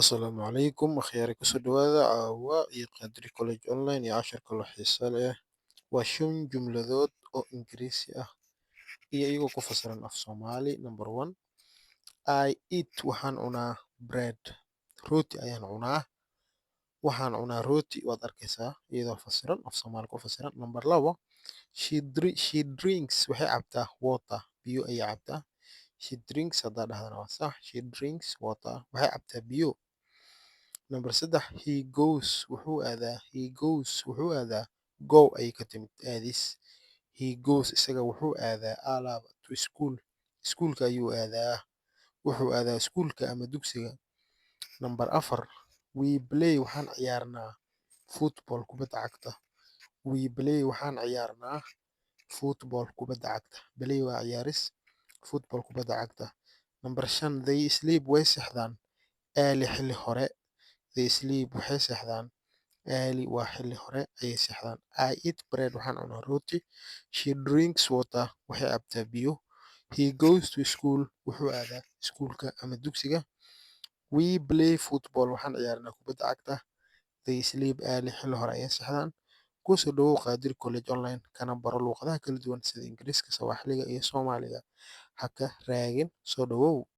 Asalaamu calaykum akhyaari kusoo dhawaada caawa iyo qadri college online iyo cashar kalo xiiso leh waa 5 jumladood oo ingiriisi ah iyo iyagoo ku fasiran af soomaali number 1 I eat waxaan cunaa bread rooti ayaan cunaa waxaan cunaa rooti waad arkaysaa iyadoo fasiran af soomaali ku fasiran number 2 she drinks waxay cabtaa water biyo ayay cabtaa she drinks haddaa dhahdana waa sax she drinks water waxay cabtaa biyo number 3 he goes wuxuu aadaa go ayay ka timid aadis he goes isaga wuxuu aadaa alaaba to school iskuulka ayuu aadaa wuxuu aadaa iskuulka ama dugsiga number 4 we play waxaan ciyaarnaa football kubadda cagta we play waxaan ciyaarnaa football kubadda cagta play waa ciyaaris football kubadda cagta number 5 they sleep way seexdaan early xilli hore they sleep waxay seexdaan early waa xilli hore ayay seexdaan I eat bread waxaan cunaa rooti she drinks water waxay cabtaa biyo he goes to school wuxuu aadaa iskuulka ama dugsiga we play football waxaan ciyaarnaa kubadda cagta they sleep early xilli hore ayay seexdaan kusoo dhawow qaadir college online kana baro luuqadaha kala duwan sida ingiriiska sawaaxiliga iyo soomaaliga ha ka raagin soo dhawow